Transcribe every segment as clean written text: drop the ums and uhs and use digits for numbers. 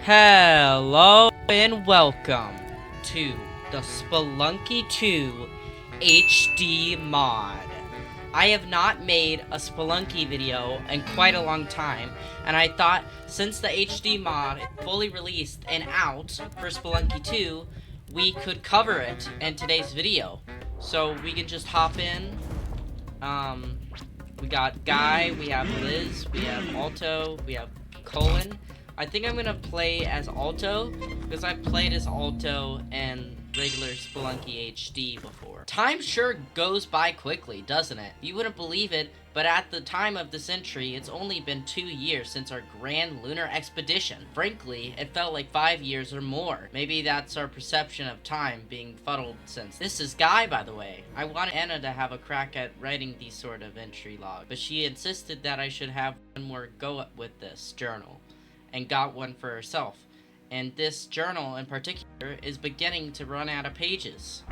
Hello and welcome to the Spelunky 2 HD mod. I have not made a Spelunky video in quite a long time, and I thought since the HD mod is fully released and out for Spelunky 2, we could cover it in today's video. So we can just hop in. We got Guy, we have Liz, we have Alto, we have Colin. I think I'm gonna play as Alto, because I played as Alto and regular Spelunky HD before. Time sure goes by quickly, doesn't it? You wouldn't believe it, but at the time of this entry, it's only been 2 years since our grand lunar expedition. Frankly, it felt like 5 years or more. Maybe that's our perception of time being fuddled since. This is Guy, by the way. I wanted Anna to have a crack at writing these sort of entry logs, but she insisted that I should have one more go with this journal, and got one for herself. And this journal in particular is beginning to run out of pages.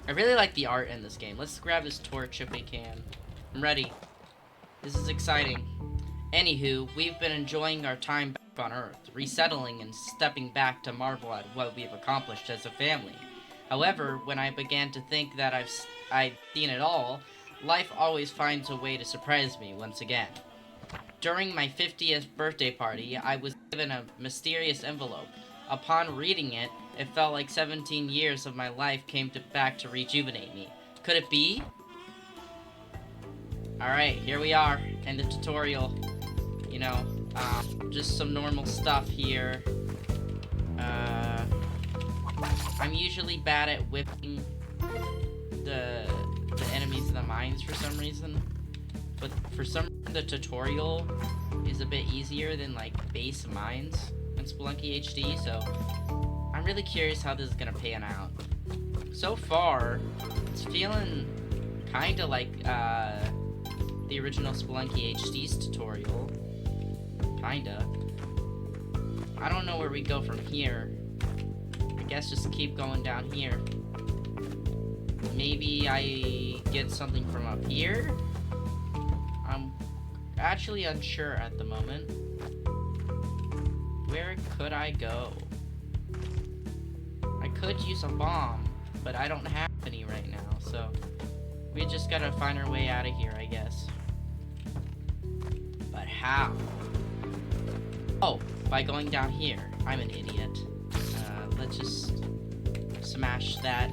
I really like the art in this game. Let's grab this torch if we can. I'm ready. This is exciting. Anywho, we've been enjoying our time back on Earth, resettling and stepping back to marvel at what we've accomplished as a family. However, when I began to think that I'd seen it all, life always finds a way to surprise me once again. During my 50th birthday party, I was given a mysterious envelope. Upon reading it, it felt like 17 years of my life came back to rejuvenate me. Could it be? Alright, here we are in the tutorial. You know, just some normal stuff here. I'm usually bad at whipping the enemies in the mines for some reason. But for some reason, the tutorial is a bit easier than, like, base mines in Spelunky HD, so I'm really curious how this is gonna pan out. So far, it's feeling kinda like, the original Spelunky HD's tutorial. Kinda. I don't know where we go from here. I guess just keep going down here. Maybe I get something from up here? I'm actually unsure at the moment. Where could I go? I could use a bomb, but I don't have any right now, so we just gotta find our way out of here, I guess. But how? Oh, by going down here. I'm an idiot. Let's just smash that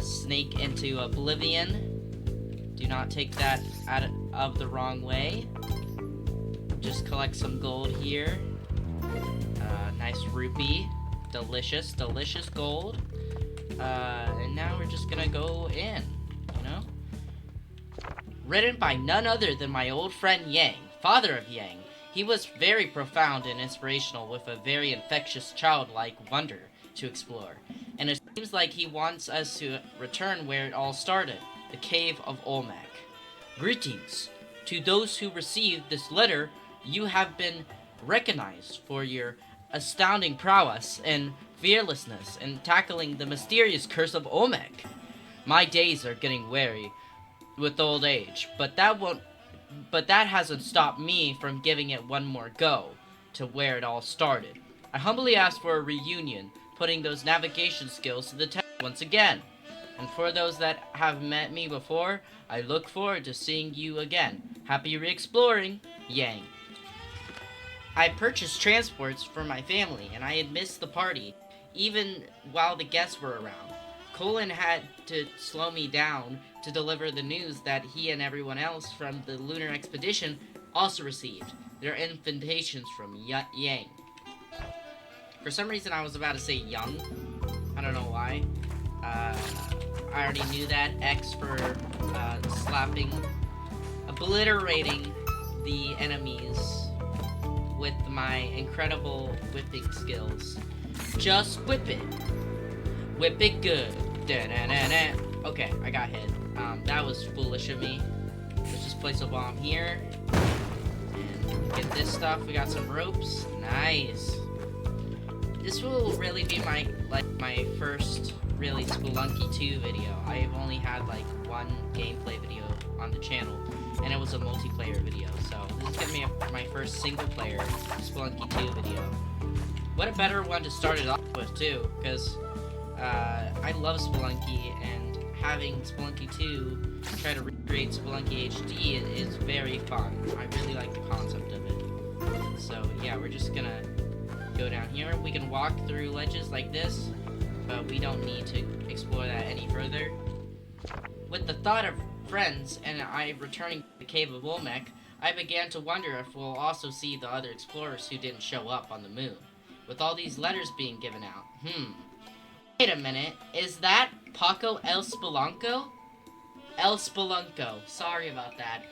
snake into oblivion. Do not take that out of the wrong way. Just collect some gold here. Nice rupee. Delicious, delicious gold. And now we're just gonna go in, you know? Written by none other than my old friend Yang, father of Yang. He was very profound and inspirational with a very infectious childlike wonder to explore. And it seems like he wants us to return where it all started. The cave of Owlesque. Greetings to those who received this letter. You have been recognized for your astounding prowess and fearlessness in tackling the mysterious curse of Owlesque. My days are getting weary with old age, but that hasn't stopped me from giving it one more go to where it all started. I humbly ask for a reunion, putting those navigation skills to the test once again. And for those that have met me before, I look forward to seeing you again. Happy re-exploring, Yang. I purchased transports for my family, and I had missed the party, even while the guests were around. Colin had to slow me down to deliver the news that he and everyone else from the lunar expedition also received their invitations from Yang. For some reason, I was about to say Young. I don't know why. I already knew that. X for slapping, obliterating the enemies with my incredible whipping skills. Just whip it. Whip it good. Da-na-na-na. Okay, I got hit. That was foolish of me. Let's just place a bomb here. And get this stuff. We got some ropes. Nice. This will really be my first really Spelunky 2 video. I've only had like one gameplay video on the channel, and it was a multiplayer video, so this is gonna be my first single player Spelunky 2 video. what a better one to start it off with, too, because I love Spelunky, and having Spelunky 2 try to recreate Spelunky HD is very fun. I really like the concept of it. So, yeah, we're just gonna go down here. We can walk through ledges like this, but we don't need to explore that any further. With the thought of friends and I returning to the cave of Owlesque, I began to wonder if we'll also see the other explorers who didn't show up on the moon. With all these letters being given out, Wait a minute, is that Paco El Spelunco? El Spelunco, sorry about that.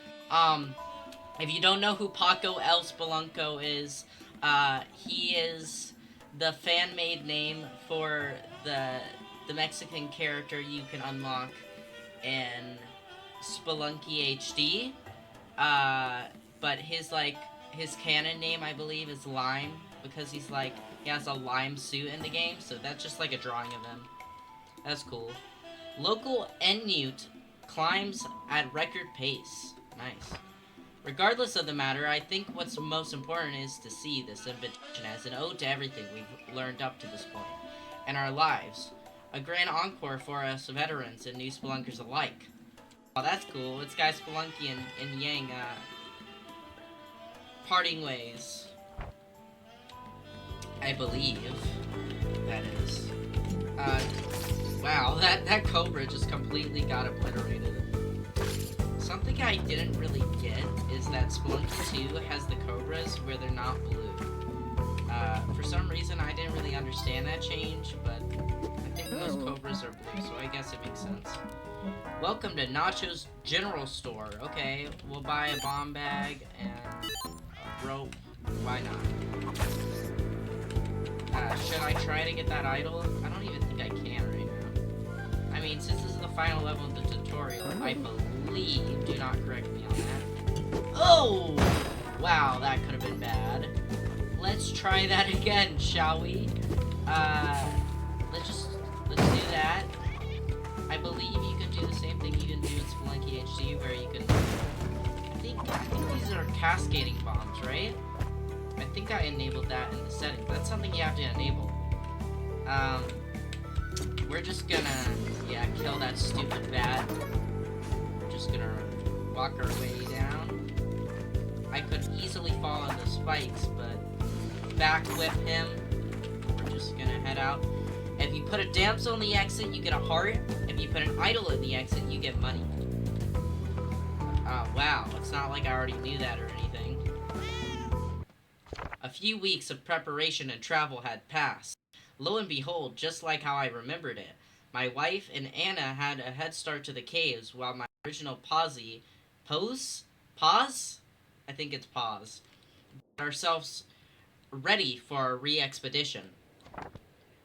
If you don't know who Paco El Spelunco is, he is the fan-made name for the Mexican character you can unlock in Spelunky HD. But his canon name, I believe, is Lime, because he has a lime suit in the game, so that's just like a drawing of him. That's cool. Local N-Newt climbs at record pace. Nice. Regardless of the matter, I think what's most important is to see this invitation as an ode to everything we've learned up to this point in our lives. A grand encore for us veterans and new spelunkers alike. Oh, that's cool. It's Guy Spelunky and Yang, parting ways. I believe that is. Wow, that Cobra just completely got obliterated. Something I didn't really get is that Spelunky 2 has the Cobras where they're not blue. For some reason, I didn't really understand that change, but I think those Cobras are blue, so I guess it makes sense. Welcome to Nacho's General Store. Okay, we'll buy a bomb bag and a rope. Why not? Should I try to get that idol? I don't even think I can right now. I mean, since this is the final level of the tutorial, I believe, do not correct me on that. Oh! Wow, that could have been bad. Let's try that again, shall we? Let's do that. I believe you can do the same thing you can do in Spelunky HD, where you can, I think these are cascading bombs, right? I think I enabled that in the settings. That's something you have to enable. We're just gonna, kill that stupid bat. We're just gonna walk our way down. I could easily fall on the spikes, but back whip him. We're just gonna head out. If you put a damsel in the exit, you get a heart. If you put an idol in the exit, you get money. Wow, it's not like I already knew that or anything. A few weeks of preparation and travel had passed. Lo and behold, just like how I remembered it, my wife and Anna had a head start to the caves while my original posse, I think it's pause, got ourselves ready for our re-expedition.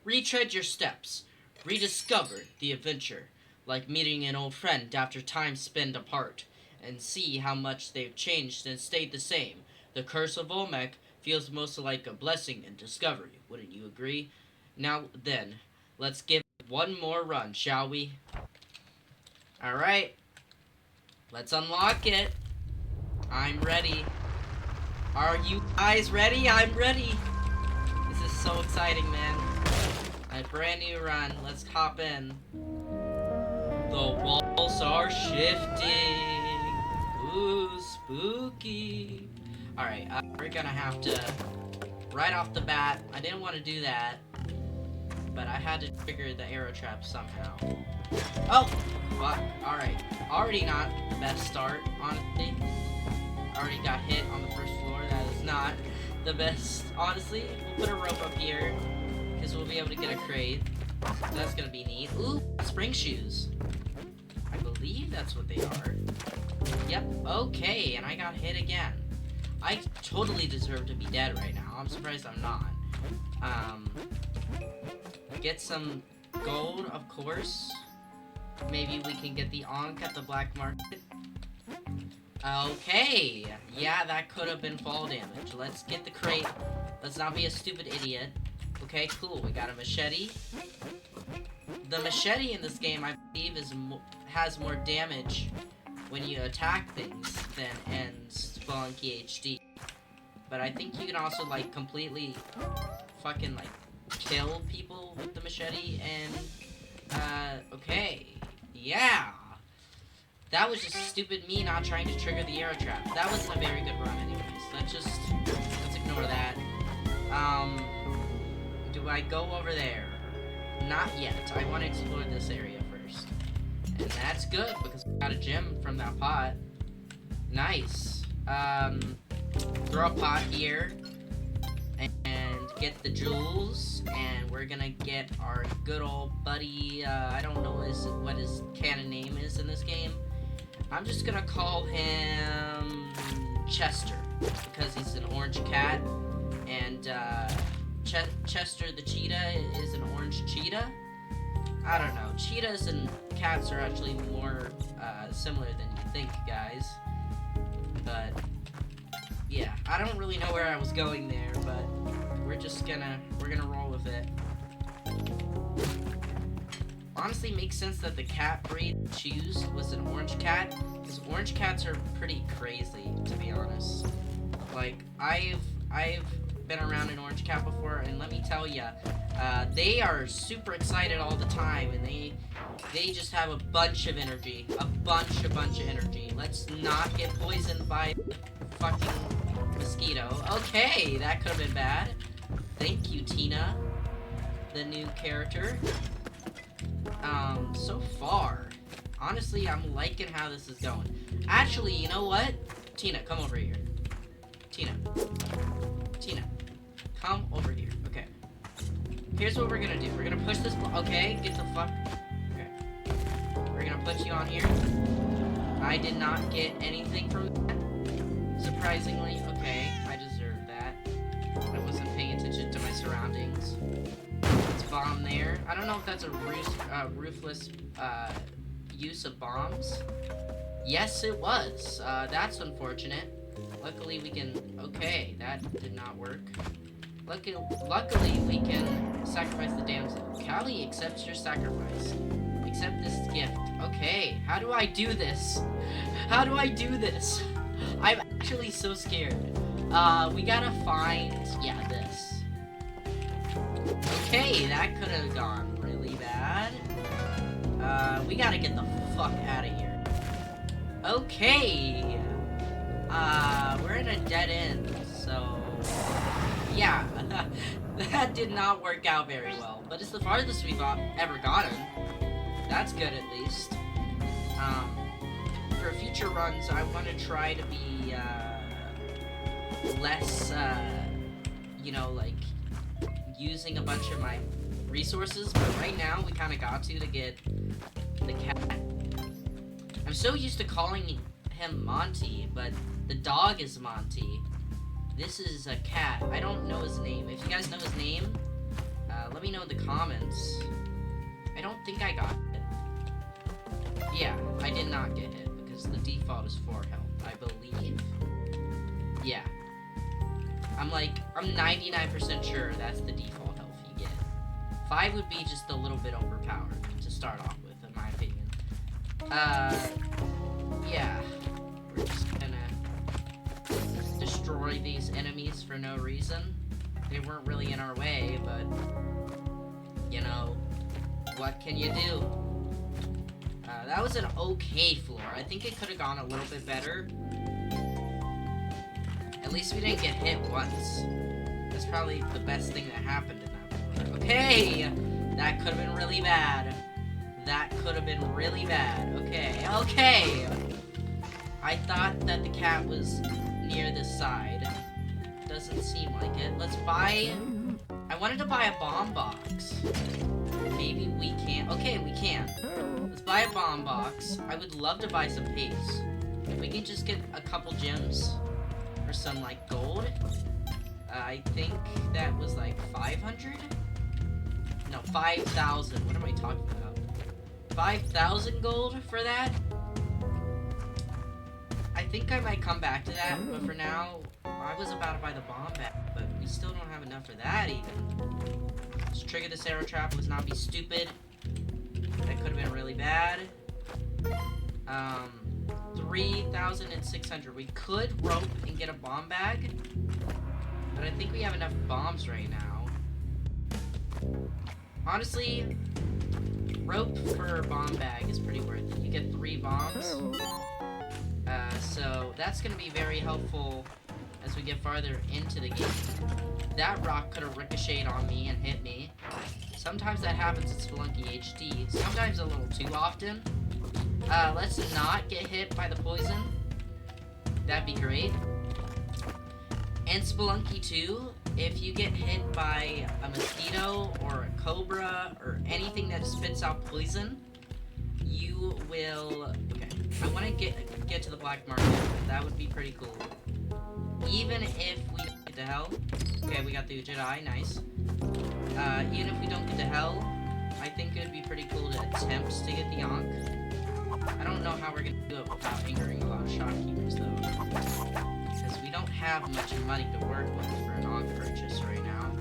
Retread your steps, rediscover the adventure, like meeting an old friend after time spent apart, and see how much they've changed and stayed the same. The curse of Owlesque feels most like a blessing in discovery, wouldn't you agree? Now then, let's give it one more run, shall we? Alright, let's unlock it. I'm ready. Are you guys ready? I'm ready. This is so exciting, man. A brand new run. Let's hop in. The walls are shifting. Ooh, spooky. Alright, we're gonna have to, right off the bat, I didn't want to do that, but I had to trigger the arrow trap somehow. Oh! Fuck. Alright. Already not the best start, honestly. Already got hit on the first floor. That is not the best. Honestly, we'll put a rope up here, because we'll be able to get a crate. So that's gonna be neat. Ooh, spring shoes. I believe that's what they are. Yep, okay, and I got hit again. I totally deserve to be dead right now. I'm surprised I'm not. Get some gold, of course. Maybe we can get the Ankh at the black market. Okay, yeah, that could have been fall damage. Let's get the crate. Let's not be a stupid idiot. Okay, cool, we got a machete. The machete in this game, I believe, has more damage when you attack things than in Spelunky HD. But I think you can also, like, completely fucking, like, kill people with the machete, and, okay. Yeah! That was just stupid me not trying to trigger the arrow trap. That wasn't a very good run anyways. Let's ignore that. Do I go over there? Not yet. I want to explore this area first. And that's good, because we got a gem from that pot. Nice. Throw a pot here. And get the jewels. And we're gonna get our good old buddy, I don't know what his canon name is in this game. I'm just gonna call him Chester, because he's an orange cat. And, Chester the cheetah is an orange cheetah. I don't know. Cheetahs and cats are actually more similar than you think, guys. But yeah, I don't really know where I was going there, but we're gonna roll with it. Honestly, makes sense that the cat breed choose was an orange cat, because orange cats are pretty crazy, to be honest. Like, I've been around an orange cat before, and let me tell ya, they are super excited all the time, and they just have a bunch of energy. A bunch of energy. Let's not get poisoned by a fucking mosquito. Okay, that could have been bad. Thank you, Tina, the new character. So far, honestly, I'm liking how this is going. Actually, you know what? Tina, come over here. Tina, come over here. Okay. Here's what we're gonna do. We're gonna push this okay, get the fuck. Okay. We're gonna put you on here. I did not get anything from that. Surprisingly. Okay, I deserve that. I wasn't paying attention to my surroundings. Let's bomb there. I don't know if that's a ruthless use of bombs. Yes, it was. That's unfortunate. Luckily, we can... Okay, that did not work. Luckily, we can sacrifice the damsel. Callie accepts your sacrifice. Accept this gift. Okay, how do I do this? How do I do this? I'm actually so scared. We gotta find... Yeah, this. Okay, that could have gone really bad. We gotta get the fuck out of here. Okay. We're in a dead end, so... Yeah, that did not work out very well. But it's the farthest we've ever gotten. That's good, at least. For future runs, I want to try to be, less, you know, like, using a bunch of my resources. But right now, we kind of got to get the cat. I'm so used to calling him Monty, but the dog is Monty. This is a cat. I don't know his name. If you guys know his name, let me know in the comments. I don't think I got it. Yeah, I did not get hit because the default is 4 health, I believe. Yeah. I'm 99% sure that's the default health you get. 5 would be just a little bit overpowered to start off with, in my opinion. Yeah. We're just gonna destroy these enemies for no reason. They weren't really in our way, but, you know, what can you do? That was an okay floor. I think it could have gone a little bit better. At least we didn't get hit once. That's probably the best thing that happened in that floor. Okay! That could have been really bad. That could have been really bad. Okay, okay! I thought that the cat was near this side. Doesn't seem like it. Let's buy... I wanted to buy a bomb box. Maybe we can. Okay, we can. Let's buy a bomb box. I would love to buy some paste. If we can just get a couple gems for some, like, gold. I think that was, like, 500? No, 5,000. What am I talking about? 5,000 gold for that? I think I might come back to that, but for now, I was about to buy the bomb back, but we still don't have enough for that even. Let's trigger this arrow trap. Let's not be stupid. That could have been really bad. 3,600. We could rope and get a bomb bag, but I think we have enough bombs right now. Honestly, rope for bomb bag is pretty worth it. You get 3 bombs. So that's going to be very helpful as we get farther into the game. That rock could have ricocheted on me and hit me. Sometimes that happens in Spelunky HD. Sometimes a little too often. Let's not get hit by the poison. That'd be great. In Spelunky 2, if you get hit by a mosquito or a cobra or anything that spits out poison, you will... Okay, I want to get to the black market. That would be pretty cool. Even if we don't get to hell... Okay, we got the Jedi, nice. Even if we don't get to hell, I think it would be pretty cool to attempt to get the Ankh. I don't know how we're going to do it without angering a lot of shopkeepers, though. Because we don't have much money to work with for an Ankh purchase right now.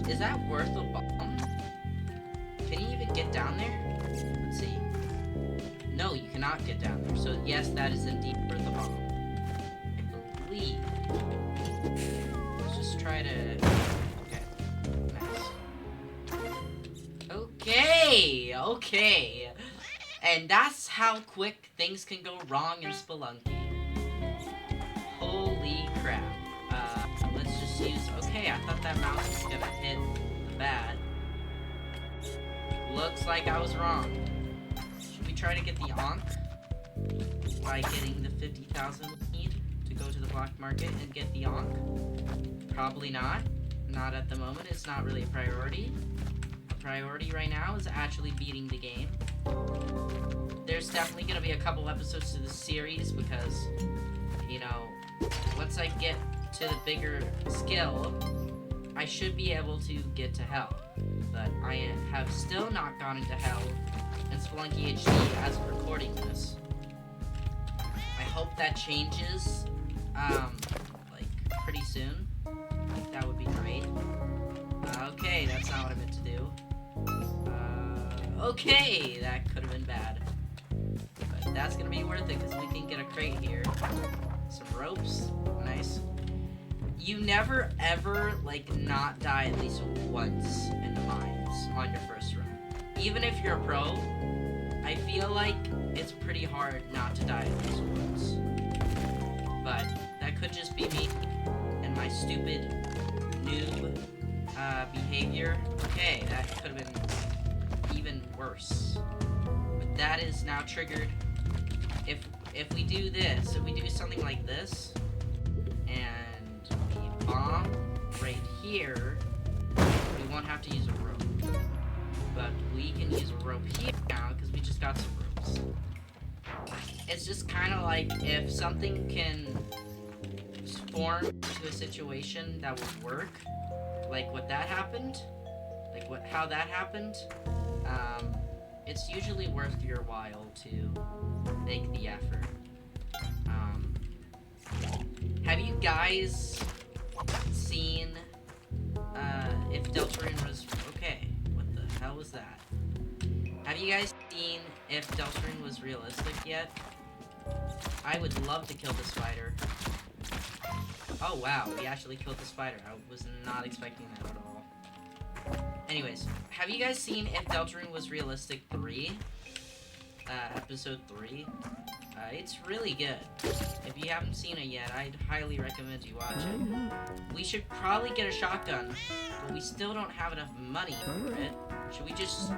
Is that worth a bomb? Can you even get down there? Let's see. No, you cannot get down there. So yes, that is indeed worth a bomb. I believe. Let's just try to... Okay. Nice. Okay! Okay! And that's how quick things can go wrong in Spelunky. Holy crap. Let's just use... Okay, I thought that mouse was gonna hit the bat. Looks like I was wrong. Should we try to get the Ankh by getting the 50,000 we need to go to the black market and get the Ankh? Probably not. Not at the moment. It's not really a priority. A priority right now is actually beating the game. There's definitely going to be a couple episodes to the series because, you know, once I get to the bigger skill, I should be able to get to hell. But I have still not gone into hell in Spelunky HD as of recording this. I hope that changes, like, pretty soon. That would be great. Okay, that's not what I meant to do. Okay, that could have been bad. But that's gonna be worth it, because we can get a crate here. Some ropes. Nice. You never, ever, like, not die at least once in the mines on your first run. Even if you're a pro, I feel like it's pretty hard not to die at least once. But that could just be me and my stupid noob behavior. Okay, that could have been even worse. But that is now triggered. If we do this, if we do something like this, and we bomb right here, we won't have to use a rope. But we can use a rope here now because we just got some ropes. It's just kind of like if something can form into a situation that would work, like what that happened, like how that happened, it's usually worth your while to make the effort. Have you guys seen if Deltarune was okay? What the hell was that? Have you guys seen if Deltarune was realistic yet? I would love to kill the spider. Oh wow, we actually killed the spider. I was not expecting that at all. Anyways, have you guys seen If Deltarune Was Realistic 3? Episode 3? It's really good. If you haven't seen it yet, I'd highly recommend you watch it. We should probably get a shotgun, but we still don't have enough money for it. Should we just...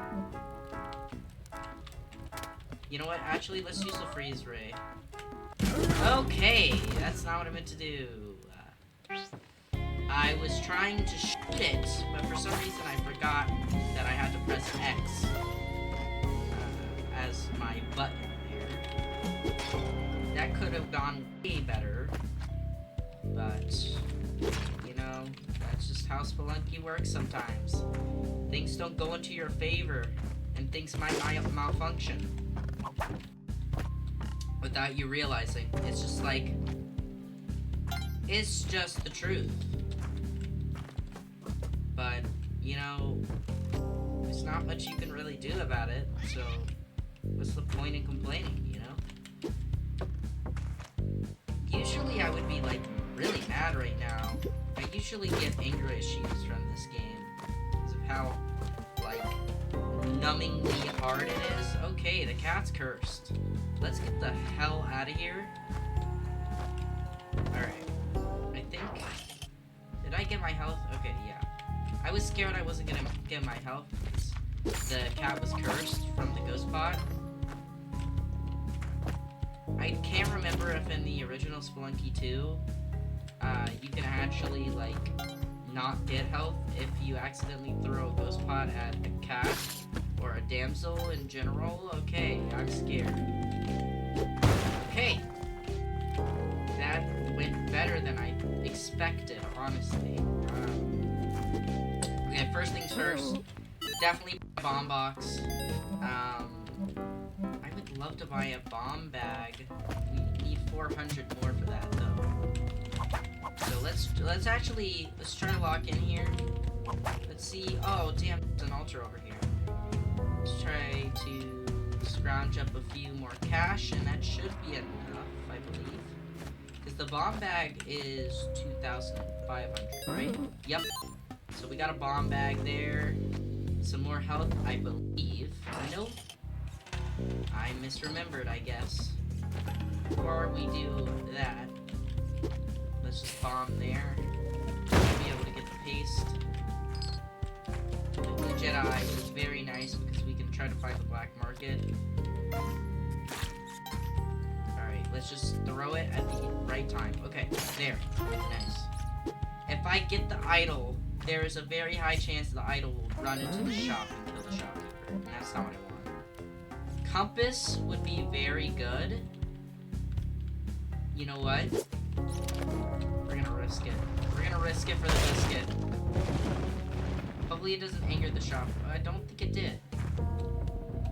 You know what? Actually, let's use the freeze ray. Okay, that's not what I meant to do. I was trying to shoot it, but for some reason I forgot that I had to press X as my button there. That could have gone way better, but, you know, that's just how Spelunky works sometimes. Things don't go into your favor, and things might malfunction without you realizing. It's just like, it's just the truth. But, you know, there's not much you can really do about it, so what's the point in complaining, you know? Usually I would be, like, really mad right now. I usually get anger issues from this game because of how, like, numbingly hard it is. Okay, the cat's cursed. Let's get the hell out of here. Alright. I think... Did I get my health? Okay, yeah. I was scared I wasn't gonna get my health because the cat was cursed from the ghost pot. I can't remember if in the original Spelunky 2, you can actually, like, not get health if you accidentally throw a ghost pot at a cat or a damsel in general. Okay, I'm scared. Okay. That went better than I expected, honestly. Okay, first things first. Definitely a bomb box. I would love to buy a bomb bag. We need 400 more for that, though. So let's try to lock in here. Let's see. Oh, damn, there's an altar over here. Let's try to scrounge up a few more cash, and that should be enough, I believe. Because the bomb bag is 2,500, right? Yep. So we got a bomb bag there. Some more health, I believe. Nope. I misremembered, I guess. Before we do that, let's just bomb there. Be able to get the paste. The Jedi is very nice because we can try to find the black market. Alright, let's just throw it at the right time. Okay, there. Nice. If I get the idol, there is a very high chance the idol will run into the shop and kill the shopkeeper. And that's not what I want. Compass would be very good. You know what? We're gonna risk it. We're gonna risk it for the biscuit. Hopefully it doesn't anger the shop. I don't think it did.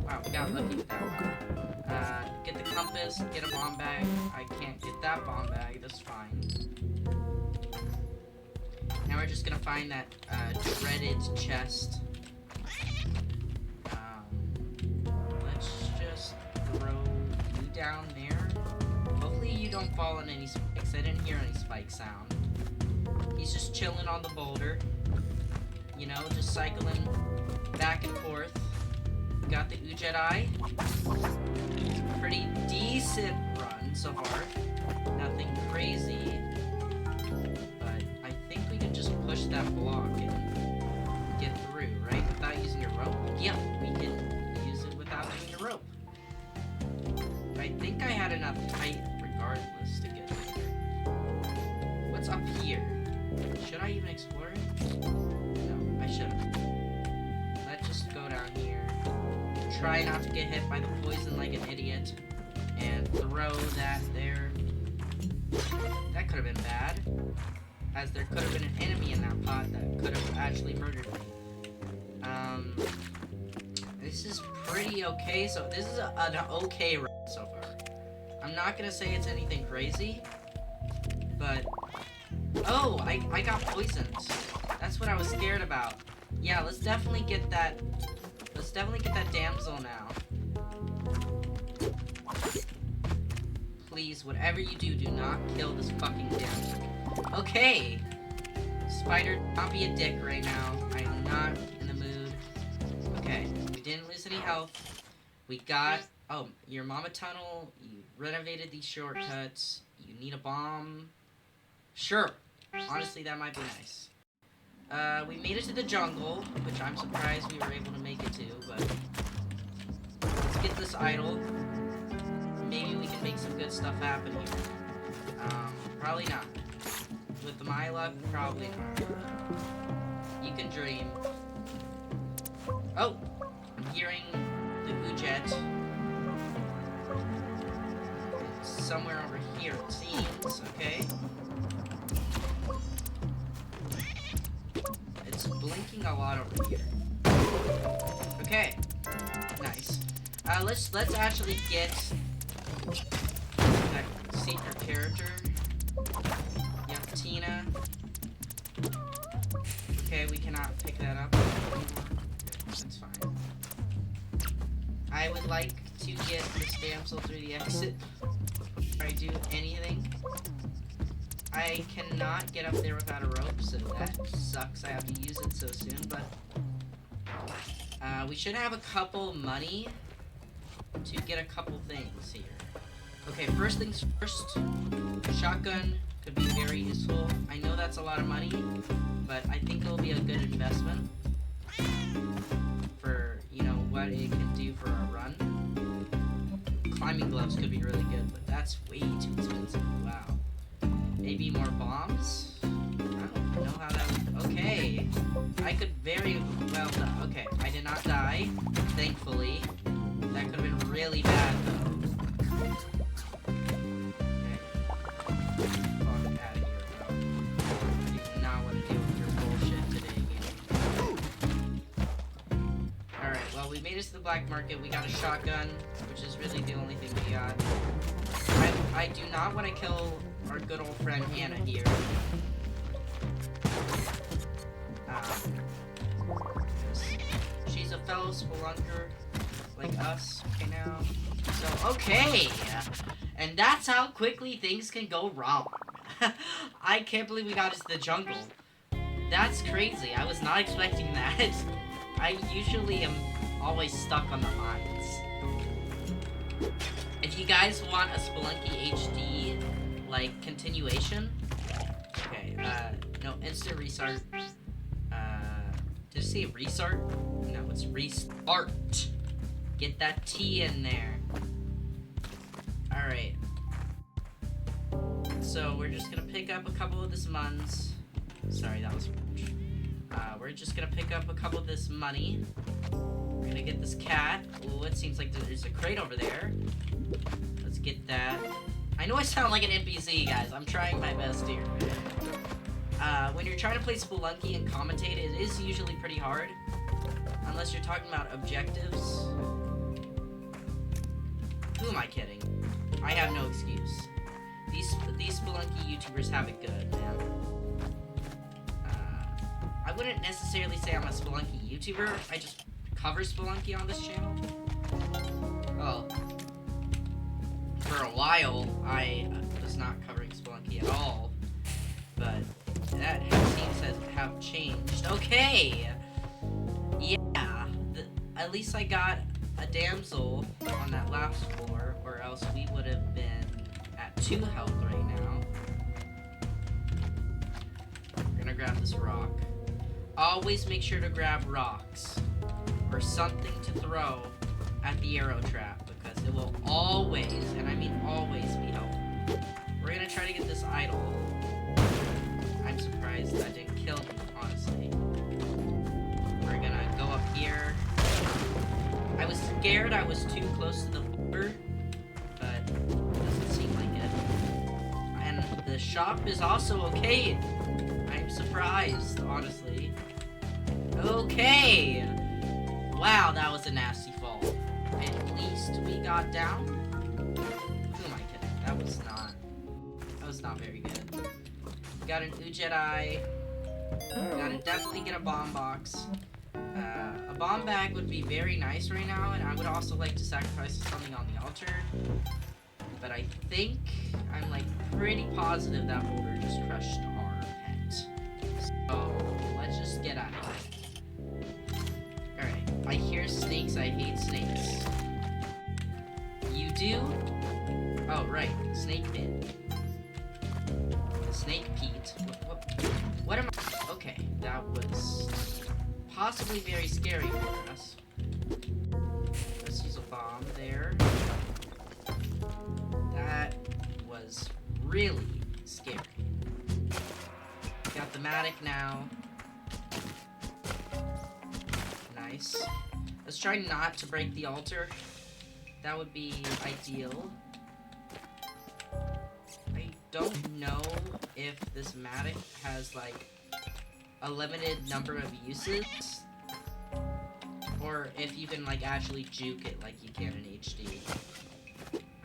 Wow, we got lucky with that one. Get the compass, get a bomb bag. I can't get that bomb bag, that's fine. Now we're just gonna find that dreaded chest. Let's just throw you down there. Hopefully you don't fall on any spikes. I didn't hear any spike sound. He's just chilling on the boulder. You know, just cycling back and forth. Got the Jedi. Pretty decent run so far. Nothing crazy. But I think we can just push that block and get through, right? Without using a rope? Yeah, we can use it without using a rope. I think I had enough height regardless to get there. What's up here? Should I even explore it? No, I shouldn't. Let's just go down here. Try not to get hit by the poison like an idiot. And throw that there. That could have been bad. As there could have been an enemy in that pot that could have actually murdered me. This is pretty okay. So this is an okay run so far. I'm not gonna say it's anything crazy, but oh, I got poisoned. That's what I was scared about. Yeah, let's definitely get that. Let's definitely get that damsel now. Please, whatever you do, do not kill this fucking damsel. Okay. Spider, not be a dick right now. I am not in the mood. Okay, we didn't lose any health. We got, oh, your mama tunnel. You renovated these shortcuts. You need a bomb. Sure. Honestly, that might be nice. We made it to the jungle, which I'm surprised we were able to make it to, but let's get this idol. Maybe we can make some good stuff happen here. Probably not. With my luck, probably not. You can dream. Oh! I'm hearing the Ujet. It's somewhere over here, it seems. Okay. It's blinking a lot over here. Okay. Nice. Let's actually get that secret character. Tina. Okay, we cannot pick that up anymore. That's fine. I would like to get this damsel through the exit before I do anything. I cannot get up there without a rope, so that sucks. I have to use it so soon, but we should have a couple money to get a couple things here. Okay, first things first, shotgun could be very useful. I know that's a lot of money, but I think it'll be a good investment for, you know, what it can do for a run. Climbing gloves could be really good, but that's way too expensive. Wow. Maybe more bombs? I don't know how that would... Okay. I could very well die. Okay, I did not die, thankfully. That could have been really bad, though. Okay. Fuck out of here, bro. I do not want to deal with your bullshit today, game. Alright, well, we made it to the black market. We got a shotgun, which is really the only thing we got. I do not want to kill our good old friend Hannah here. She's a fellow spelunker like us. Okay, now. So, okay! And that's how quickly things can go wrong. I can't believe we got into the jungle. That's crazy. I was not expecting that. I usually am always stuck on the mines. If you guys want a Spelunky HD, like, continuation, okay, no, instant restart, did it say restart? No, it's restart. Get that T in there. Alright. So, we're just gonna pick up a couple of this muns. Sorry, that was French. We're just gonna pick up a couple of this money. We're gonna get this cat. Ooh, it seems like there's a crate over there. Let's get that. I know I sound like an NPC, guys. I'm trying my best here. When you're trying to play Spelunky and commentate, it is usually pretty hard. Unless you're talking about objectives. Who am I kidding? I have no excuse. These Spelunky YouTubers have it good, man. I wouldn't necessarily say I'm a Spelunky YouTuber. I just cover Spelunky on this channel. Well, for a while, I was not covering Spelunky at all. But that seems to have changed. Okay! Yeah, at least I got a damsel on that last floor, or else we would have been at 2 health right now. We're gonna grab this rock. Always make sure to grab rocks, or something to throw at the arrow trap, because it will always, and I mean always, be helpful. We're gonna try to get this idol. I'm surprised that didn't kill me, honestly. We're gonna go up here. I was scared I was too close to the floor, but it doesn't seem like it. And the shop is also okay. I'm surprised, honestly. Okay! Wow, that was a nasty fall. At least we got down. Who am I kidding? That was not very good. Got an gUrDy. Gotta definitely get a bomb box. A bomb bag would be very nice right now, and I would also like to sacrifice something on the altar. But I think I'm like pretty positive that boulder just crushed our pet. So let's just get out of here. Alright, I hear snakes, I hate snakes. You do? Oh, right, snake pit. Snake Pete. What am I? Okay, that was possibly very scary for us. Let's use a bomb there. That was really scary. Got the Matic now. Nice. Let's try not to break the altar. That would be ideal. I don't know if this Matic has like a limited number of uses, or if you can like actually juke it like you can in HD.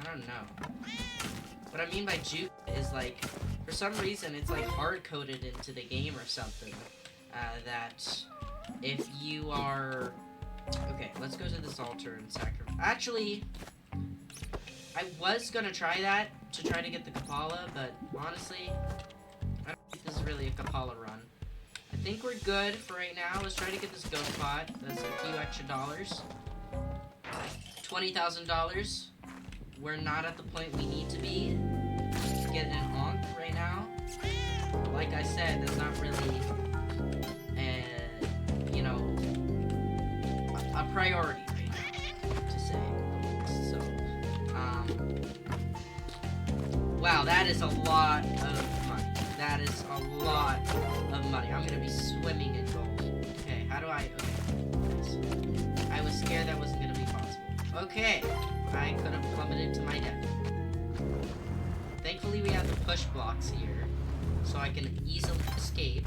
I don't know. What I mean by juke is like, for some reason it's like hard-coded into the game or something, that if you are... Okay, let's go to this altar and sacrifice. Actually, I was gonna try that to try to get the Kapala, but honestly, I don't think this is really a Kapala run. I think we're good for right now. Let's try to get this ghost pot. That's a few extra dollars. $20,000. We're not at the point we need to be to get an onk right now. Like I said, that's not really, you know, a priority right now to say. So, wow, that is a lot of money. That is a lot of money. I'm gonna be swimming in gold. Okay, how do I? Okay, I was scared that wasn't gonna be possible. Okay, I could have plummeted to my death. Thankfully, we have the push blocks here, so I can easily escape.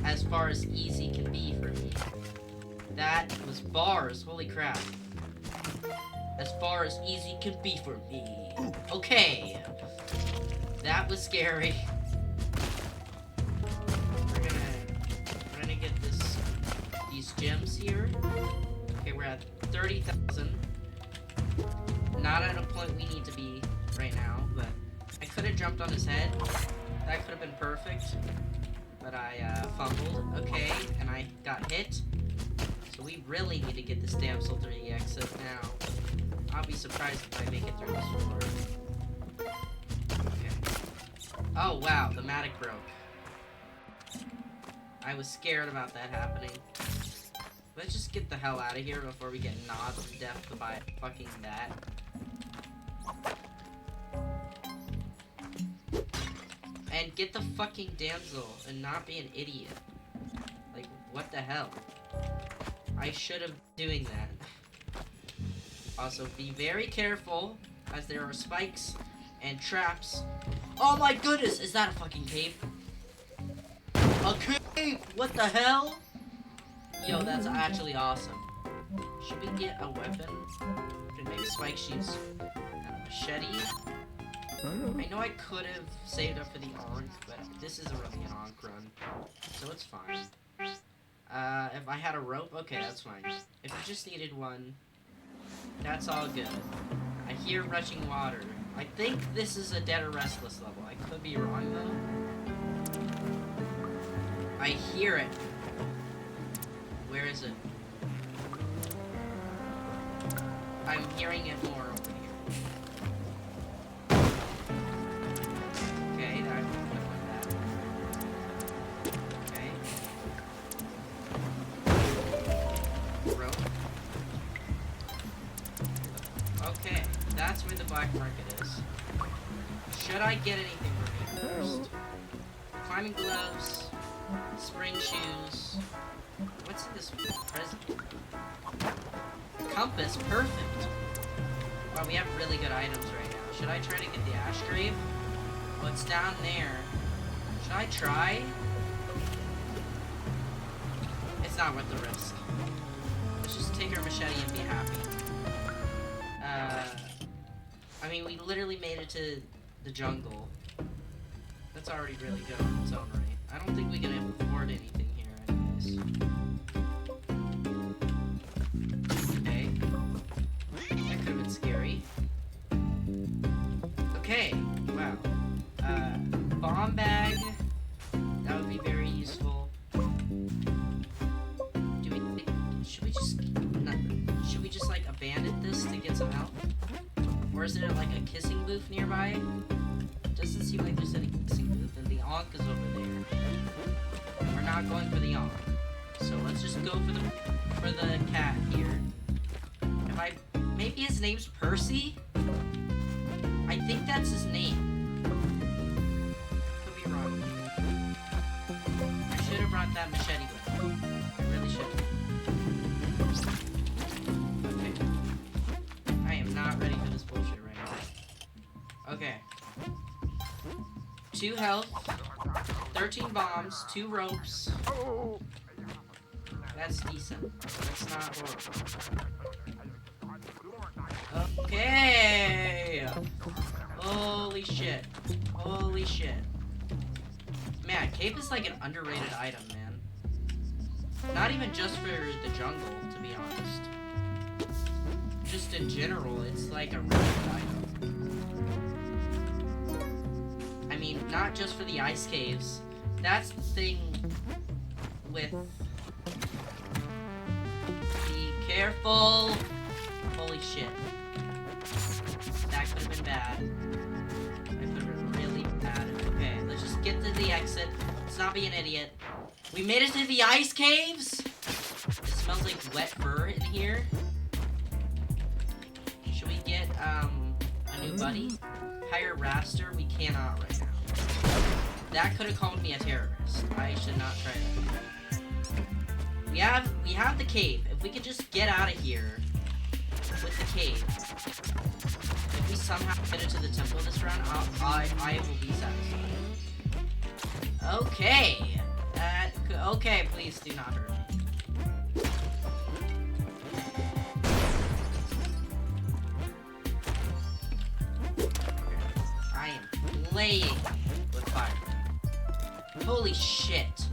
As far as easy can be for me. That was bars. Holy crap. As far as easy can be for me. Okay. That was scary. We're gonna get these gems here. Okay, we're at 30,000. Not at a point we need to be right now, but I could have jumped on his head. That could have been perfect. But I fumbled. Okay, and I got hit. So we really need to get this damsel through the exit now. I'll be surprised if I make it through this floor. Okay. Oh wow, the matic broke. I was scared about that happening. Let's just get the hell out of here before we get gnawed to death by fucking that. And get the fucking damsel and not be an idiot. Like, what the hell? I should have been doing that. Also, be very careful, as there are spikes and traps. Oh my goodness, is that a fucking cave? A cave? What the hell? Yo, that's actually awesome. Should we get a weapon? Maybe spike shoots. Machete. I know I could have saved up for the onk, but this isn't really an onk run, so it's fine. If I had a rope, okay, that's fine. If you just needed one, that's all good. I hear rushing water. I think this is a Dead or Restless level. I could be wrong, though. I hear it. Where is it? I'm hearing it more over here. Okay, that like that. Okay. Rope. Okay, that's where the black market is. Should I get anything from here first? Climbing gloves, spring shoes. What's in this present? Compass, perfect. Wow, we have really good items right now. Should I try to get the ash grave? What's down there? Should I try? It's not worth the risk. Let's just take our machete and be happy. I mean, we literally made it to the jungle. That's already really good on its own right. I don't think we can afford anything here anyways. Okay. That could have been scary. Okay, wow. Bomb bag. That would be very useful. Should we just like abandon this to get some help? Or is there like a kissing booth nearby? Doesn't seem like there's any kissing booth, and the onk is over there. We're not going for the onk. So let's just go for the cat here. Maybe his name's Percy? I think that's his name. Could be wrong. I should have brought that machete with me. I really should have. Okay. I am not ready for this bullshit right now. Okay. 2 health, 13 bombs, 2 ropes. That's decent. That's not horrible. Okay! Holy shit. Holy shit. Man, cape is like an underrated item, man. Not even just for the jungle, to be honest. Just in general, it's like a really good item. I mean, not just for the ice caves. That's the thing with... Be careful! Holy shit. That could have been bad. That could have been really bad. Okay, let's just get to the exit. Let's not be an idiot. We made it to the ice caves! It smells like wet fur in here. Should we get, a new buddy? Hire Raster? We cannot right now. That could have called me a terrorist. I should not try that. We have the cave. If we could just get out of here with the cave. If we somehow get into the temple this round, I will be satisfied. Okay. Okay, please do not hurt me. I am playing with fire. Holy shit.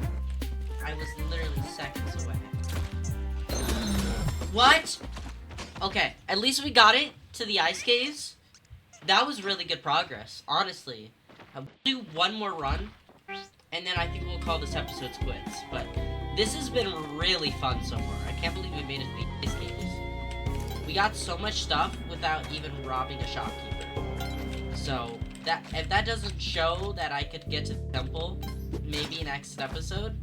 I was literally seconds away. What? Okay, at least we got it to the ice caves. That was really good progress, honestly. I'll do one more run, and then I think we'll call this episode quits. But this has been really fun so far. I can't believe we made it to the ice caves. We got so much stuff without even robbing a shopkeeper. So, if that doesn't show that I could get to the temple, maybe next episode,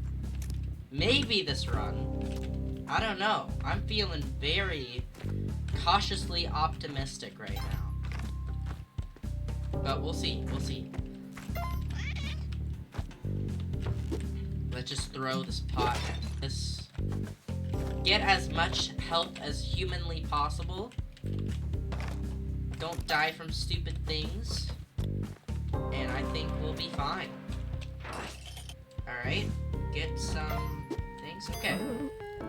maybe this run, I don't know. I'm feeling very cautiously optimistic right now. But we'll see, we'll see. Let's just throw this pot at this. Get as much health as humanly possible. Don't die from stupid things. And I think we'll be fine. Alright, get some things. Okay.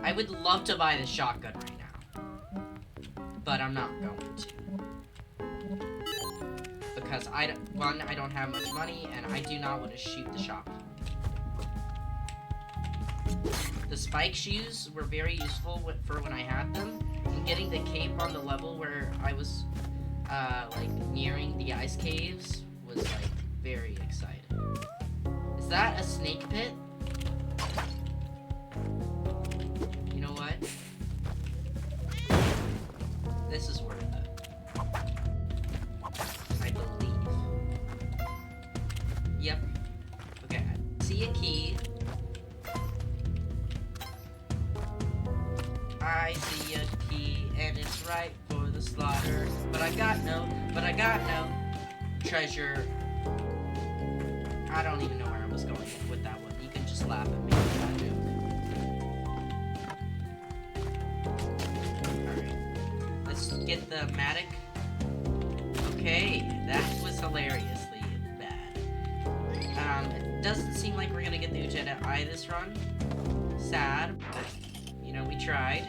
I would love to buy this shotgun right now. But I'm not going to. Because I don't have much money, and I do not want to shoot the shopkeeper. The spike shoes were very useful for when I had them. And getting the cape on the level where I was, like, nearing the ice caves was, like, very exciting. Is that a snake pit? You know what? This is worth it. I believe. Yep. Okay, I see a key. I see a key, and it's right for the slaughter. But I got no treasure. I don't even know where I was going with that one. You can just laugh at me with that joke. Alright. Let's get the Matic. Okay, that was hilariously bad. It doesn't seem like we're gonna get the gUrDy this run. Sad, but, you know, we tried.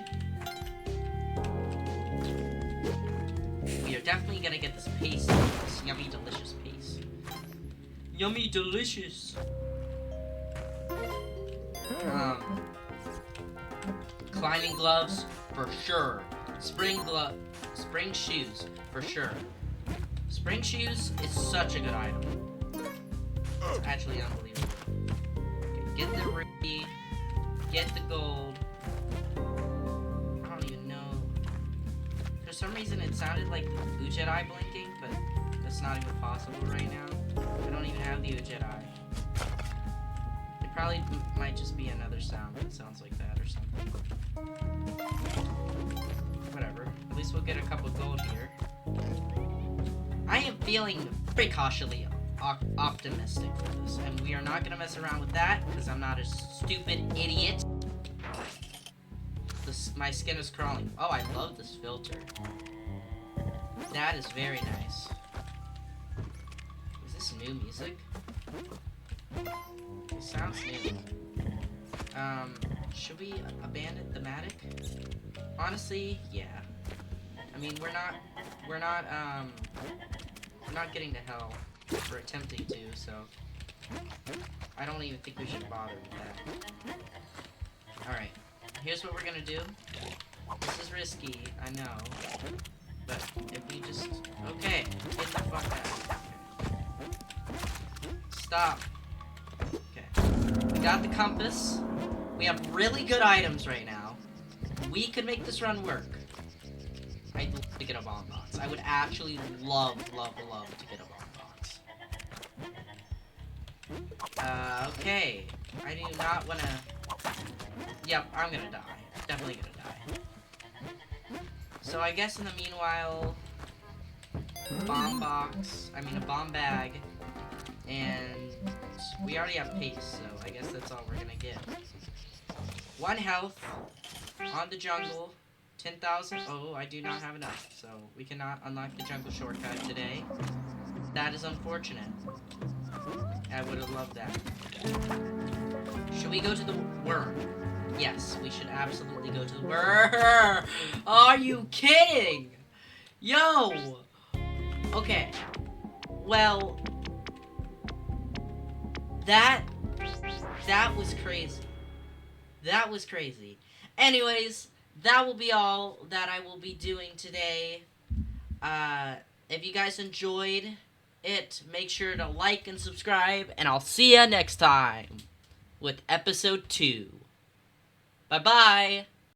We are definitely gonna get this paste, this yummy, delicious paste. Yummy, delicious! Climbing gloves, for sure. Spring shoes, for sure. Spring shoes is such a good item. It's actually unbelievable. Okay, get the ruby, get the gold. I don't even know. For some reason it sounded like the gUrDy blinking, but that's not even possible right now. I don't even have the gUrDy. It probably might just be another sound that sounds like that or something. Whatever. At least we'll get a couple gold here. I am feeling very cautiously optimistic for this, and we are not gonna mess around with that because I'm not a stupid idiot. My skin is crawling. Oh, I love this filter. That is very nice. Is this new music? It sounds new. Should we abandon the Matic? Honestly, yeah. I mean, we're not getting to hell for attempting to, so I don't even think we should bother with that. Alright, here's what we're gonna do. This is risky, I know, but if we just... Okay, get the fuck out. stop. Okay. We got the compass. We have really good items right now. We could make this run work. I'd love to get a bomb box. I would actually love to get a bomb box. Okay. I do not want to... Yep, I'm gonna die. Definitely gonna die. So I guess in the meanwhile... Bomb box. I mean, a bomb bag. And... we already have pace, so I guess that's all we're gonna get. 1 health. On the jungle. 10,000. Oh, I do not have enough, so we cannot unlock the jungle shortcut today. That is unfortunate. I would have loved that. Should we go to the worm? Yes, we should absolutely go to the worm. Are you kidding? Yo! Okay. Well, that was crazy. That was crazy. Anyways, that will be all that I will be doing today. If you guys enjoyed it, make sure to like and subscribe, and I'll see ya next time with episode 2. Bye-bye!